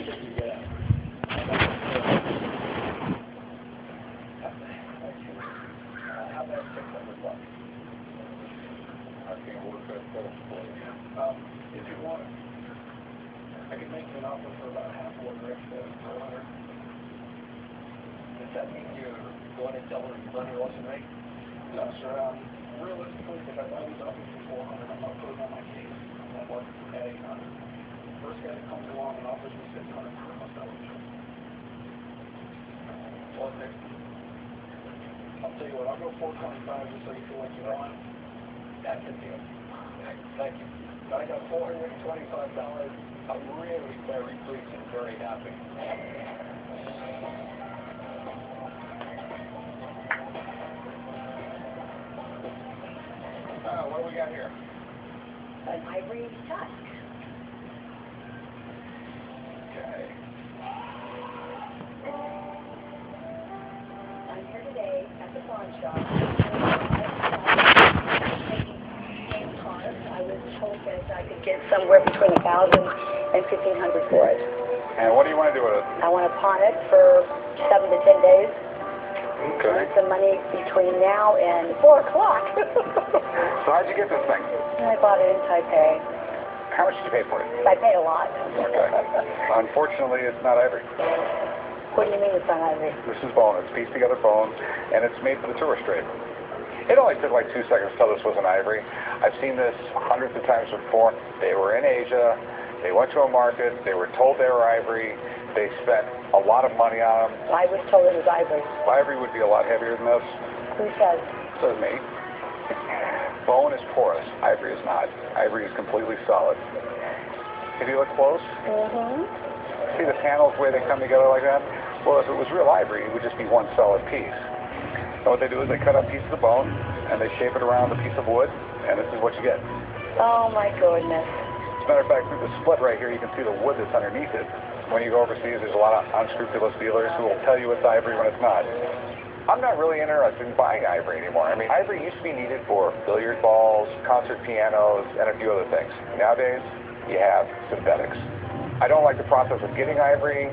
If you want, I can make you an offer for about half of what Rick said, 400. Does that mean you're going to double the money loss and rate? No, sir. Realistically, if I buy these offers for 400, I'm not putting on my case. I'm not working at 800. First guy that comes along and offers me 600 for it, I'll sell it. What's next? I'll tell you what, I'll go 425 just so you feel like you want it. That's the deal. Thank you. I got $425. I'm really very pleased and very happy. What do we got here? An ivory tusk. Okay. I'm here today at the pawn shop. I was told that I could get somewhere between $1,000 and $1,500 for it. And what do you want to do with it? I want to pawn it for 7 to 10 days. Okay. I need some money between now and 4 o'clock. So how'd you get this thing? I bought it in Taipei. How much did you pay for it? I paid a lot. Okay. Unfortunately, it's not ivory. What do you mean it's not ivory? This is bone. It's pieced together bone, and it's made for the tourist trade. It only took like 2 seconds to tell this wasn't ivory. I've seen this hundreds of times before. They were in Asia. They went to a market. They were told they were ivory. They spent a lot of money on them. I was told it was ivory. Ivory would be a lot heavier than this. Who says? Says me. Bone is porous. Ivory is not. Ivory is completely solid. If you look close, see the panels where they come together like that? Well, if it was real ivory, it would just be one solid piece. So what they do is they cut up pieces of bone, and they shape it around a piece of wood, and this is what you get. Oh, my goodness. As a matter of fact, through the split right here, you can see the wood that's underneath it. When you go overseas, there's a lot of unscrupulous dealers who will tell you it's ivory when it's not. I'm not really interested in buying ivory anymore. I mean, ivory used to be needed for billiard balls, concert pianos, and a few other things. Nowadays, you have synthetics. I don't like the process of getting ivory.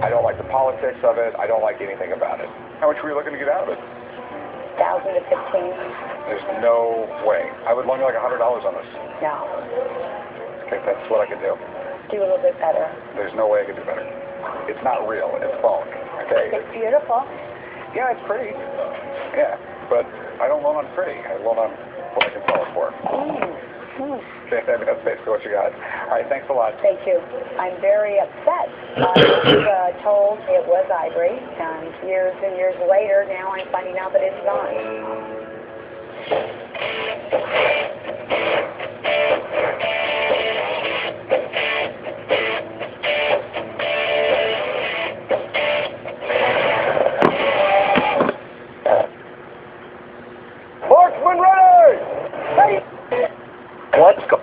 I don't like the politics of it. I don't like anything about it. How much were you looking to get out of it? 1,000 to 15. There's no way. I would loan you like $100 on this. No. Okay, that's what I could do. Do a little bit better. There's no way I could do better. It's not real. It's bone. Okay? It's beautiful. Yeah, it's pretty. Yeah, but I don't loan on pretty. I loan on what I can sell it for. Okay, I mean, that's basically what you got. All right, thanks a lot. Thank you. I'm very upset. I was told it was ivory, and years later, now I'm finding out that it's not. Marksman ready! Hey. Let's go.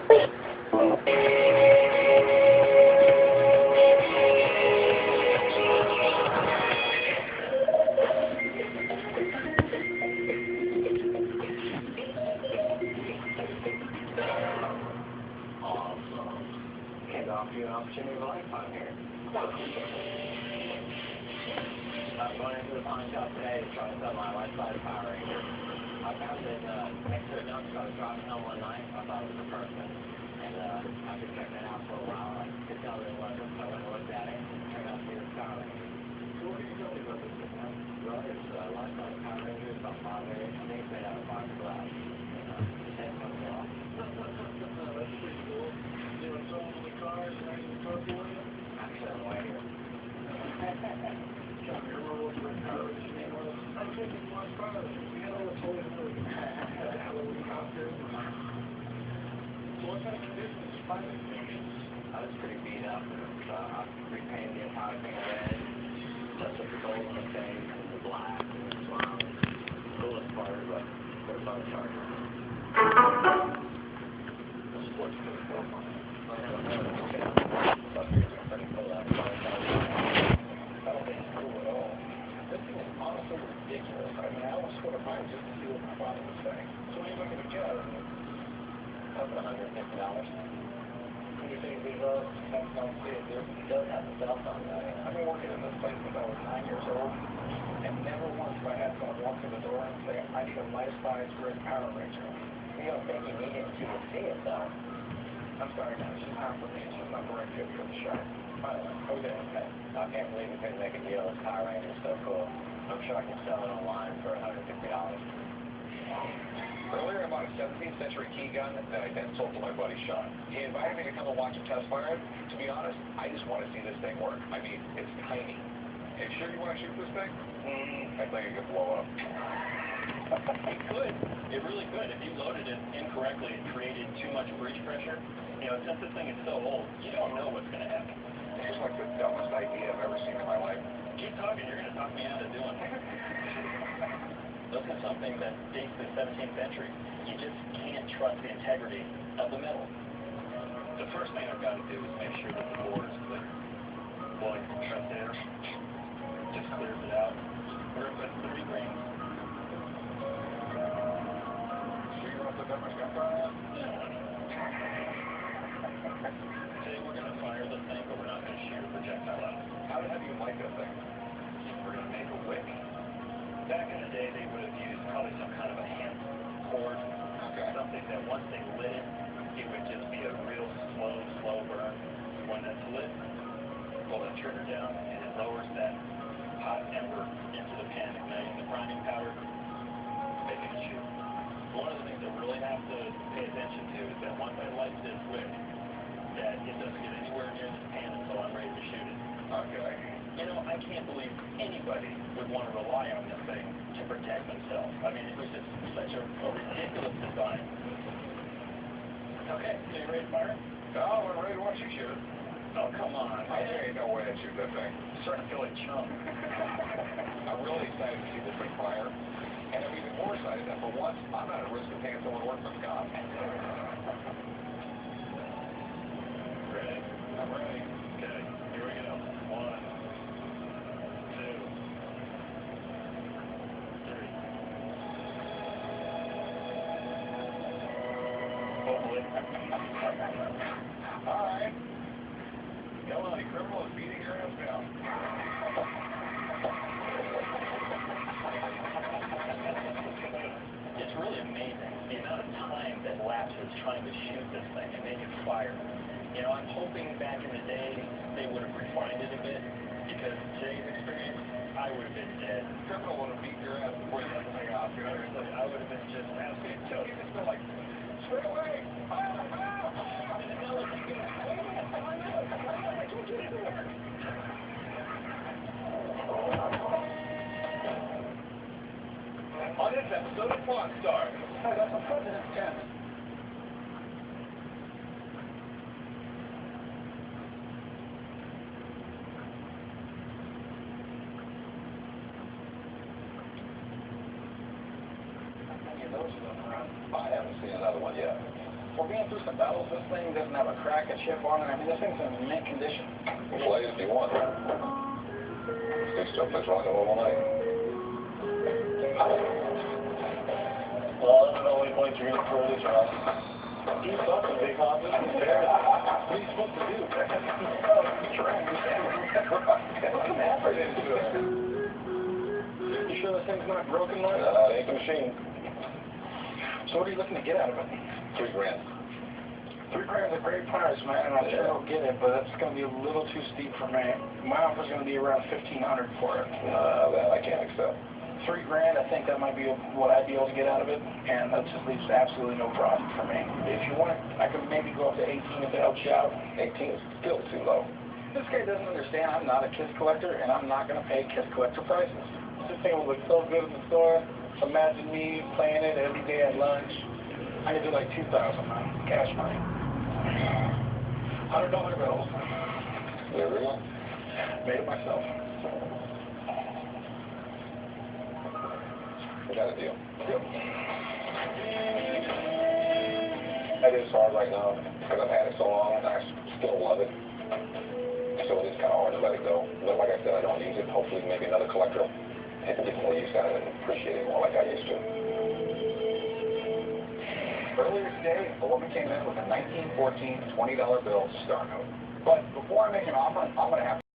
Can't offer you an opportunity of a lifetime here. I'm going into the pawn shop today to try to sell my life-size Power Ranger. I found it next to a dumpster. I was driving home one night. I thought it was a person. And I've been checking it out for a while. I could tell that it wasn't, so I went and looked at it. It turned out to be a Power Ranger. So what can you tell me about this thing, man? Well, it's a life-size Power Ranger. It's about 5 inches. I think it's made out of box glass. The head comes off. That's pretty cool. You know, someone in the car is hanging the car for you? Actually, I'm way here. John, you're all over the car. I'm taking my car. We had all the toys in the helicopter. What kind of condition is 5 inches? I was pretty beat up. I repainted the entire thing red. Touched up the gold on the face and the black and the swirl. Coolest part is like, there's no charger. The sports could go on it. I don't think it's cool at all. This thing is honestly ridiculous. I mean, I almost sort of buy it just to see what my father was saying. So what are you looking to get out of it? That's $150. Anything below $10 a day, It does have got the cell phone, though. I've been working in this place since I was 9 years old, and never once have I had someone walk through the door and say, I need a life-size red Power Ranger. You don't think you need it until you see it, though. I'm sorry, man, she's not for me. She's not the right fit for the shop. Okay. I can't believe we couldn't make a deal. This Power Ranger is so cool. I'm sure I can sell it online for $150. Earlier, I bought a 17th century key gun that I then sold to my buddy Sean. He invited me to come and watch him test fire it. To be honest, I just want to see this thing work. I mean, it's tiny. Hey, sure you want to shoot this thing? I think it could blow up. It could. It really could. If you loaded it incorrectly and created too much breach pressure, you know, since this thing is so old, you don't know what's going to happen. It's like the dumbest idea I've ever seen in my life. Keep talking. You're going to talk me out of doing it. This is something that dates the 17th century. You just can't trust the integrity of the metal. The first thing I've got to do is make sure that the board is clear. Blowing compressed air just clears it out. We're going to put 3 grains. Sure you don't put that much gunpowder in? Today we're going to fire the thing, but we're not going to shoot a projectile out. How the hell do you like that thing? We're going to make a wick. Back in the day, they would have used probably some kind of a hand cord, something that once they lit it, it would just be a real slow burn. When that's lit, pull that trigger down, and it lowers that hot ember into the pan, igniting the priming powder, making it shoot. One of the things that we really have to pay attention to is that once I light this wick, that it doesn't get anywhere near this pan until I'm ready to shoot it. Okay. You know, I can't believe anybody would want to rely on this thing to protect themselves. I mean, it was just such a ridiculous design. Okay, so you ready to fire? No, we're ready to watch you shoot it. Oh, come on. There ain't no way I'd shoot that thing. I'm starting to feel like chump. I'm really excited to see this thing fire. And I'm even more excited that for once, I'm not at risk of paying someone to work for the cops. Ready? I'm ready. Okay, here we go. 1, 2, 3. Hopefully. All right. Yelling at a criminal is beating your ass down. It's really amazing the amount of time that lapses trying to shoot this thing and make it fire. You know, I'm hoping back in the day they would have refined it a bit, because today's experience, I would have been dead. Criminal would have beat your ass before you let the thing off. Seriously, I would have been just absolutely So you just been like, straight away. On this episode of Pawn Stars. Hi, that's a President 10. I haven't seen another one yet. We're being through some battles. This thing doesn't have a crack, a chip on it. I mean, this thing's in mint condition. What plays do you want? This thing still plays rock and roll all night. Well, I don't know what points you're going to throw this around. You fucking big hobbit. What are you supposed to do? What's the matter? You sure this thing's not broken, Mark? It ain't the machine. So what are you looking to get out of it? $3 grand. $3 grand's a great price, man, and I'll sure get it, but that's going to be a little too steep for me. My offer's going to be around $1,500 for it. That I can't accept. $3 grand, I think that might be what I'd be able to get out of it, and that just leaves absolutely no profit for me. If you want, I could maybe go up to 18 if it helps you out. 18 is still too low. This guy doesn't understand I'm not a KISS collector, and I'm not going to pay KISS collector prices. This thing will look so good in the store. Imagine me playing it every day at lunch. I could do like $2,000 man, cash money. $100 bills. There we go. Made it myself. We got a deal. Yep. It is hard right now because I've had it so long and I still love it. So it is kind of hard to let it go. But like I said, I don't use it. Hopefully maybe another collector will get more use out of it and appreciate it more like I used to. Earlier today, a woman came in with a 1914 $20 bill star note. But before I make an offer, I'm going to have